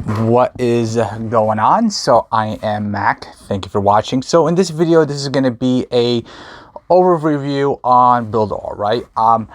What is going on? So I am Mac. Thank you for watching. So in this video, this is going to be a overview on Builderall, right? I'm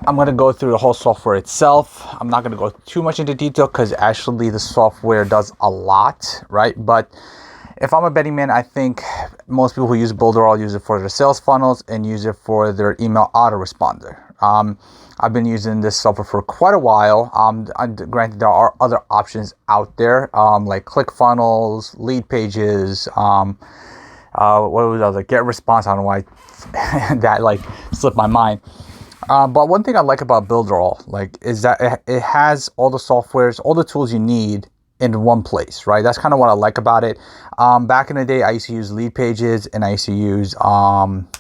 going to go through the whole software itself. I'm not going to go too much into detail because actually the software does a lot, right? But if I'm a betting man, I think most people who use Builderall use it for their sales funnels and use it for their email autoresponder. I've been using this software for quite a while. Granted, there are other options out there, like ClickFunnels, lead pages, what was the other? Get response. I don't know why that like slipped my mind. But one thing I like about Builderall, is that it has all the softwares, all the tools you need in one place, right? That's kind of what I like about it. Back in the day, I used to use lead pages and I used to use Aweber.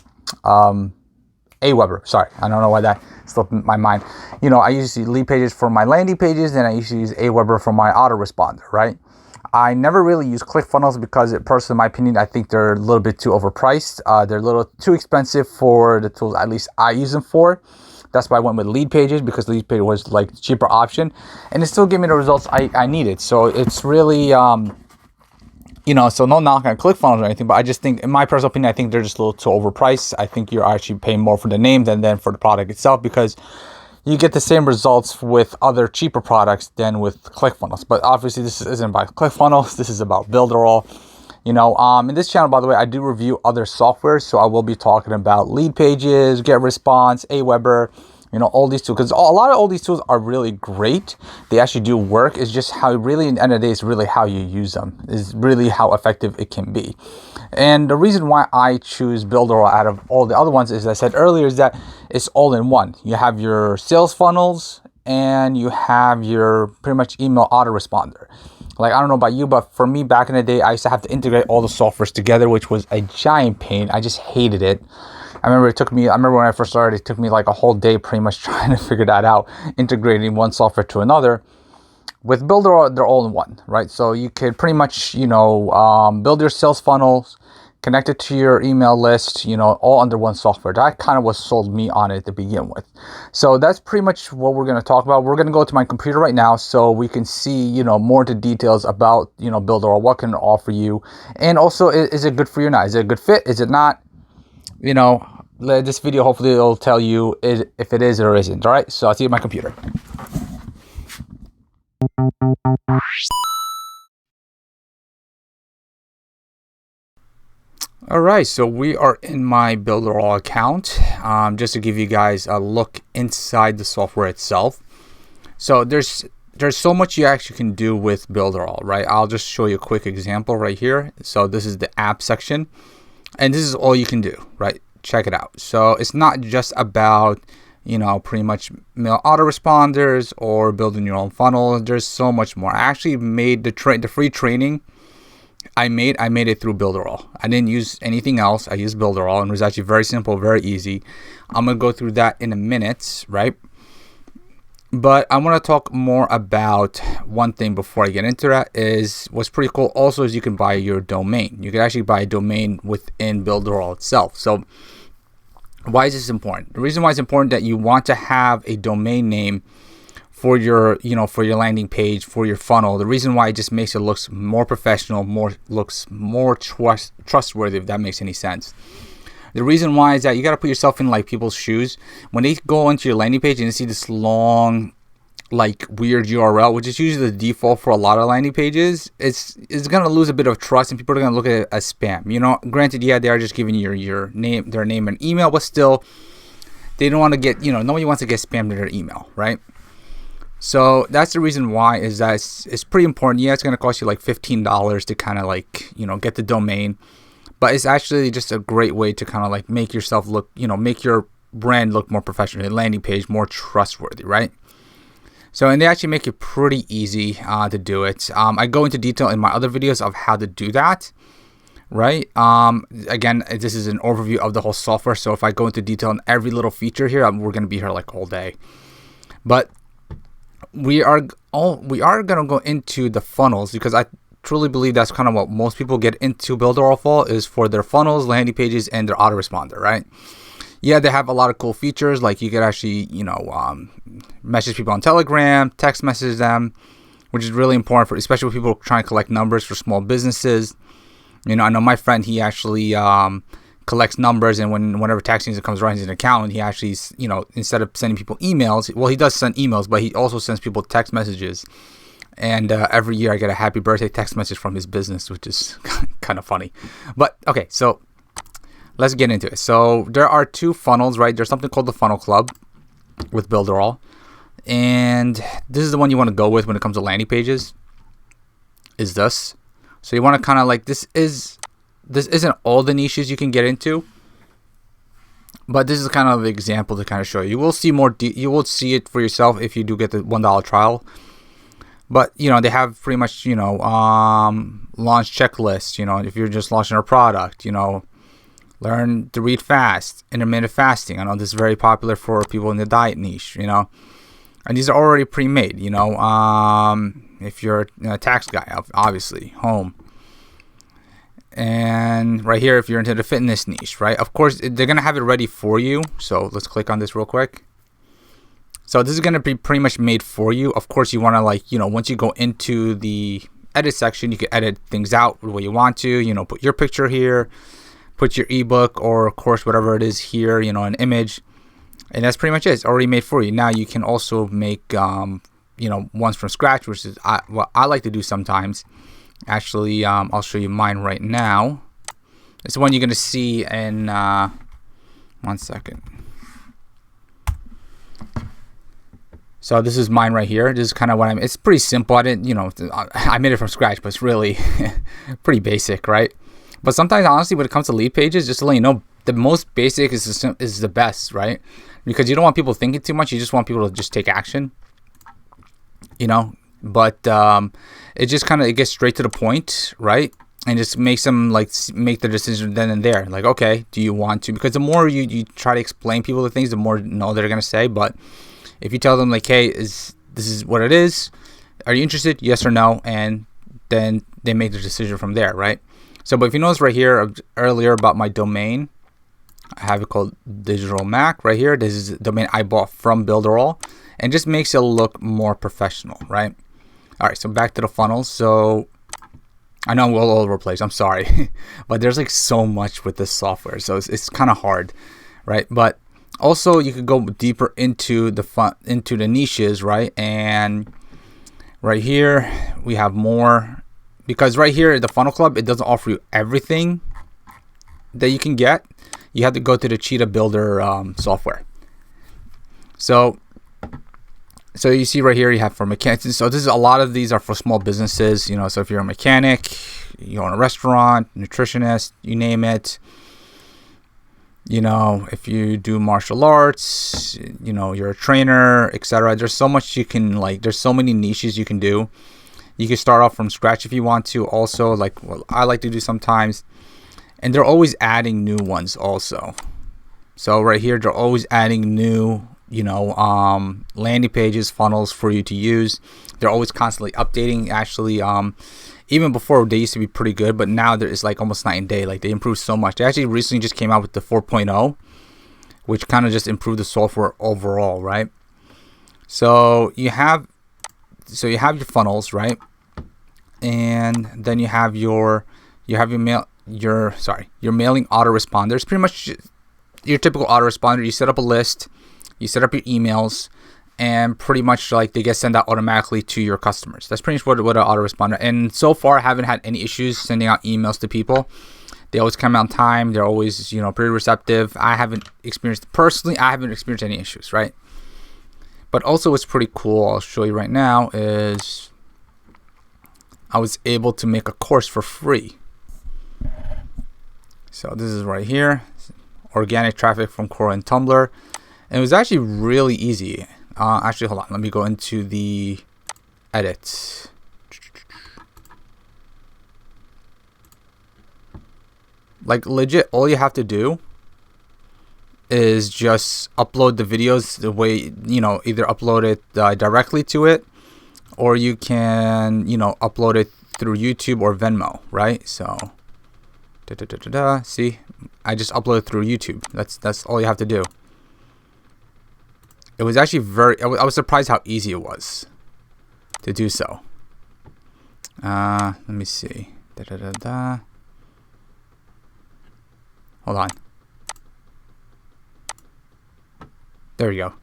Sorry, I don't know why that slipped my mind. I used to use lead pages for my landing pages, and I used to use Aweber for my autoresponder, right? I never really use ClickFunnels because, personally, in my opinion, I think they're a little bit too overpriced. They're a little too expensive for the tools at least I use them for. That's why I went with lead pages, because lead page was like the cheaper option, and it still gave me the results I needed. So it's really so no knock on ClickFunnels or anything, but I just think, in my personal opinion, I think they're just a little too overpriced. I think you're actually paying more for the name than for the product itself, because you get the same results with other cheaper products than with ClickFunnels. But obviously, this isn't about ClickFunnels. This is about Builderall. In this channel, by the way, I do review other software, so I will be talking about lead pages, get response, Aweber, all these tools, because a lot of all these tools are really great. They actually do work. It's just how, really, in the end of the day, it's really how you use them is really how effective it can be. And the reason why I choose Builderall out of all the other ones, as I said earlier, is that it's all in one. You have your sales funnels and you have your pretty much email autoresponder. I don't know about you, but for me, back in the day, I used to have to integrate all the softwares together, which was a giant pain. I just hated it. I remember when I first started, it took me like a whole day pretty much trying to figure that out, integrating one software to another. With Builderall, they're all in one, right? So you could pretty much, build your sales funnels, connect it to your email list, all under one software. That kind of what sold me on it to begin with. So that's pretty much what we're going to talk about. We're going to go to my computer right now so we can see, more to details about, Builderall, what can it offer you. And also, is it good for you or not? Is it a good fit? Is it not? This video, hopefully it'll tell you if it is or isn't. All right, so I'll see you at my computer. All right, so we are in my Builderall account. Just to give you guys a look inside the software itself. So there's so much you actually can do with Builderall, right? I'll just show you a quick example right here. So this is the app section, and this is all you can do, right? Check it out. So it's not just about, pretty much mail autoresponders or building your own funnel. There's so much more. I actually made the free training. I made it through Builderall. I didn't use anything else. I used Builderall, and it was actually very simple, very easy. I'm gonna go through that in a minute, right? But I want to talk more about one thing before I get into that. Is what's pretty cool also is you can buy your domain. You can actually buy a domain within Builderall itself. So why is this important? The reason why it's important that you want to have a domain name for your, for your landing page, for your funnel. The reason why it just makes it looks more professional, looks more trustworthy, if that makes any sense. The reason why is that you got to put yourself in people's shoes. When they go into your landing page and they see this long, weird URL, which is usually the default for a lot of landing pages, it's going to lose a bit of trust, and people are going to look at it as spam. Granted, yeah, they are just giving you your name, their name and email, but still, they don't want to get, nobody wants to get spammed to their email, right? So that's the reason why, is that it's pretty important. Yeah, it's going to cost you $15 to kind of get the domain. But it's actually just a great way to kind of make yourself look, make your brand look more professional, the landing page more trustworthy, right? So, and they actually make it pretty easy to do it. I go into detail in my other videos of how to do that, right? Again, this is an overview of the whole software. So if I go into detail on every little feature here, we're going to be here all day. But we are going to go into the funnels, because I truly believe that's kind of what most people get into Builderall for, is for their funnels, landing pages, and their autoresponder, right? Yeah, they have a lot of cool features, like you could actually, message people on Telegram, text message them, which is really important for, especially for people trying to collect numbers for small businesses. You know, I know my friend, he actually collects numbers, and whenever tax season comes around, he's an accountant. He actually, you know, instead of sending people emails, well, he does send emails, but he also sends people text messages. And every year I get a happy birthday text message from his business, which is kind of funny. But okay, so let's get into it. So there are 2 funnels, right? There's something called the Funnel Club with Builderall. And this is the one you want to go with when it comes to landing pages, is this. So you want to kind of like, this isn't all the niches you can get into, but this is kind of an example to kind of show you. You will see more, you will see it for yourself if you do get the $1 trial. But, you know, they have pretty much, you know, launch checklists, you know, if you're just launching a product, you know, learn to read fast, intermittent fasting. I know this is very popular for people in the diet niche, you know, and these are already pre-made, you know, if you're a tax guy, obviously, home. And right here, if you're into the fitness niche, right, of course, they're going to have it ready for you. So let's click on this real quick. So this is going to be pretty much made for you. Of course, you want to, like, you know, once you go into the edit section, you can edit things out the way you want to, you know, put your picture here, put your ebook or course, whatever it is here, you know, an image. And that's pretty much it. It's already made for you. Now you can also make, you know, ones from scratch, which is what I like to do sometimes. Actually, I'll show you mine right now. It's the one you're going to see in, 1 second. So this is mine right here. This is kind of what it's pretty simple. I didn't, you know, I made it from scratch, but it's really pretty basic, right? But sometimes, honestly, when it comes to lead pages, just to let you know, the most basic is the best, right? Because you don't want people thinking too much. You just want people to just take action, you know? But it just kind of, it gets straight to the point, right? And just makes them like make the decision then and there. Like, okay, do you want to? Because the more you try to explain people the things, the more no they're going to say. But if you tell them like, hey, this is what it is, are you interested? Yes or no? And then they make the decision from there, right? So, but if you notice right here earlier about my domain, I have it called Digital Mac right here. This is the domain I bought from Builderall, and just makes it look more professional, right? All right, so back to the funnels. So I know I'm all over the place. I'm sorry, but there's like so much with this software, so it's kind of hard, right? But also, you could go deeper into the niches, right? And right here we have more, because right here the Funnel Club, it doesn't offer you everything that you can get. You have to go to the Cheetah Builder software. So you see right here, you have for mechanics. So this is, a lot of these are for small businesses, you know. So if you're a mechanic, you own a restaurant, nutritionist, you name it. You know, if you do martial arts, you know, you're a trainer, etc. There's so much you can, like, there's so many niches you can do. You can start off from scratch if you want to. Also, like what I like to do sometimes, and they're always adding new ones also. So right here, they're always adding new, you know, landing pages, funnels for you to use. They're always constantly updating. Actually, even before, they used to be pretty good, but now there is like almost night and day. Like, they improved so much. They actually recently just came out with the 4.0, which kind of just improved the software overall, right? So you have your funnels, right? And then you have your mailing autoresponders. Pretty much your typical autoresponder. You set up a list, you set up your emails, and pretty much like they get sent out automatically to your customers. That's pretty much what an autoresponder. And so far, I haven't had any issues sending out emails to people. They always come out on time. They're always, you know, pretty receptive. I haven't experienced any issues, right? But also, what's pretty cool, I'll show you right now, is I was able to make a course for free. So this is right here, organic traffic from Quora and Tumblr. And it was actually really easy. Actually, hold on. Let me go into the edit. Like, legit, all you have to do is just upload the videos the way, you know, either upload it directly to it, or you can, you know, upload it through YouTube or Venmo, right? So, see, I just uploaded through YouTube. That's all you have to do. It was actually I was surprised how easy it was to do so. Let me see. Hold on. There we go.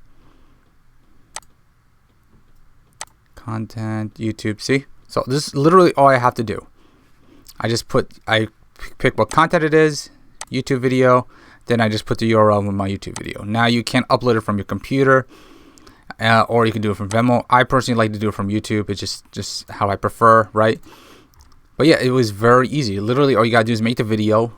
Content, YouTube. See? So this is literally all I have to do. I pick what content it is, YouTube video, then I just put the URL of my YouTube video. Now you can upload it from your computer, or you can do it from Venmo. I personally like to do it from YouTube. It's just how I prefer, right? But yeah, it was very easy. Literally all you gotta do is make the video,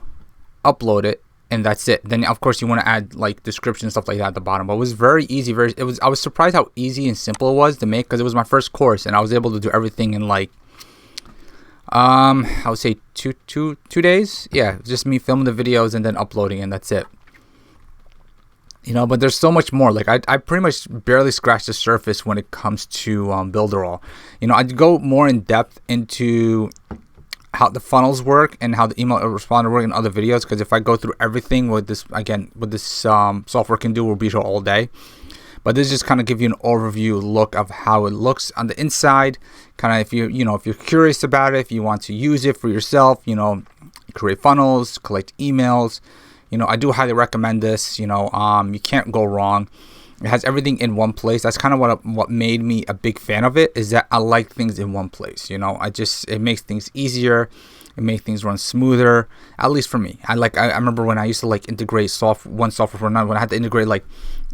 upload it, and that's it. Then of course you want to add like description and stuff like that at the bottom. But it was very easy. I was surprised how easy and simple it was to make, because it was my first course and I was able to do everything in like I would say two days. Yeah, just me filming the videos and then uploading, and that's it. You know, but there's so much more. Like I pretty much barely scratched the surface when it comes to Builderall. You know, I'd go more in depth into how the funnels work and how the email responder work in other videos, because if I go through everything with this software can do, we'll be here all day. But this just kind of give you an overview look of how it looks on the inside. Kind of if you're curious about it, if you want to use it for yourself, you know, create funnels, collect emails. You know, I do highly recommend this. You know, you can't go wrong. It has everything in one place. That's kind of what made me a big fan of it, is that I like things in one place. You know, it makes things easier. It makes things run smoother, at least for me. I remember when I used to like integrate one software for another, when I had to integrate like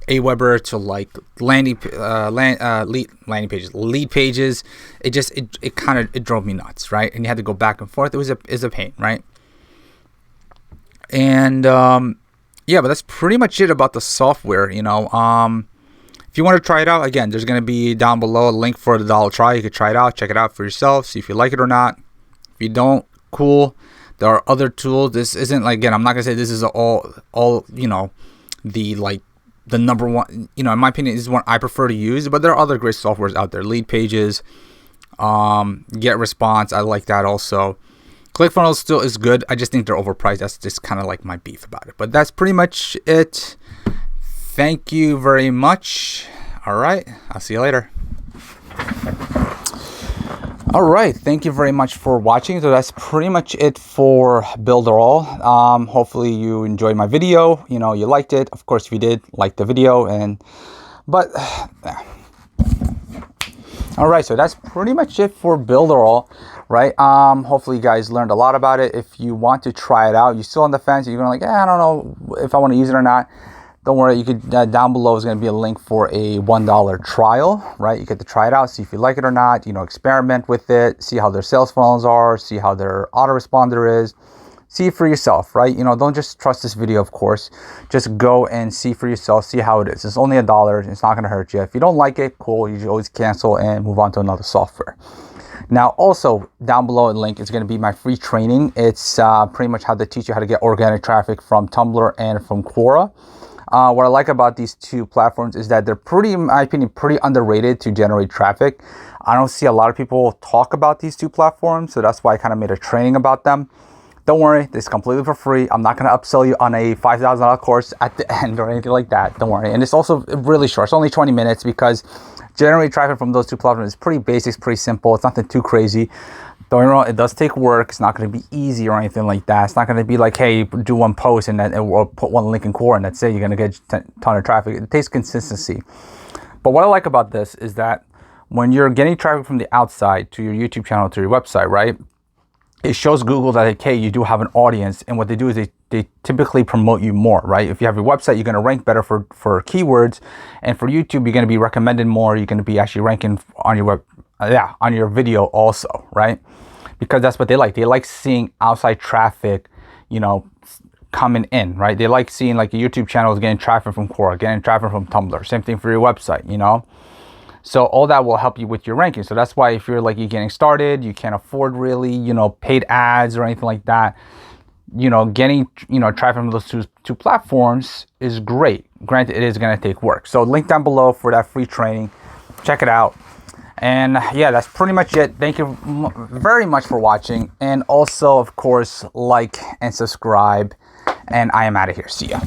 Aweber to like lead pages. It drove me nuts, right? And you had to go back and forth. It was a pain, right? And yeah, but that's pretty much it about the software. You know, if you want to try it out, again, there's going to be down below a link for the $1 try. You could try it out, check it out for yourself, see if you like it or not. If you don't, cool. There are other tools. This isn't like, again, I'm not gonna say this is all you know, the number one, you know, in my opinion, this is one I prefer to use, but there are other great softwares out there. Lead Pages, Get Response, I like that also. ClickFunnels still is good. I just think they're overpriced. That's just kind of like my beef about it. But that's pretty much it. Thank you very much. All right, I'll see you later. All right, thank you very much for watching. So that's pretty much it for Builderall. Hopefully you enjoyed my video. You know, you liked it. Of course, if you did, like the video. All right, so that's pretty much it for Builderall, right? Hopefully you guys learned a lot about it. If you want to try it out, you're still on the fence, you're going like, I don't know if I want to use it or not. Don't worry, you could down below is going to be a link for a $1 trial, right? You get to try it out, see if you like it or not, you know, experiment with it, see how their sales funnels are, see how their autoresponder is, see it for yourself, right? You know, don't just trust this video, of course. Just go and see for yourself, see how it is. It's only $1, it's not going to hurt you. If you don't like it, cool, you should always cancel and move on to another software. Now, also down below a link is going to be my free training. It's pretty much how they teach you how to get organic traffic from Tumblr and from Quora. What I like about these two platforms is that they're pretty, in my opinion, pretty underrated to generate traffic. I don't see a lot of people talk about these two platforms, so that's why I kind of made a training about them. Don't worry, this is completely for free. I'm not going to upsell you on a $5,000 course at the end or anything like that. Don't worry. And it's also really short. It's only 20 minutes because generate traffic from those two platforms is pretty basic, it's pretty simple. It's nothing too crazy. Don't get me wrong, it does take work. It's not going to be easy or anything like that. It's not going to be like, hey, do one post and then or put one link in Quora and that's it. You're going to get a ton of traffic. It takes consistency. But what I like about this is that when you're getting traffic from the outside to your YouTube channel, to your website, right? It shows Google that, like, hey, you do have an audience. And what they do is they typically promote you more, right? If you have your website, you're going to rank better for keywords. And for YouTube, you're going to be recommended more. You're going to be actually ranking on your on your video also, right? Because that's what they like. They like seeing outside traffic, you know, coming in, right? They like seeing like a YouTube channel is getting traffic from Quora, getting traffic from Tumblr. Same thing for your website, you know? So all that will help you with your ranking. So that's why if you're like you're getting started, you can't afford really, you know, paid ads or anything like that, you know, getting, you know, traffic from those two platforms is great. Granted, it is going to take work. So link down below for that free training. Check it out. And yeah, that's pretty much it. Thank you very much for watching. And also, of course, like and subscribe. And I am out of here. See ya.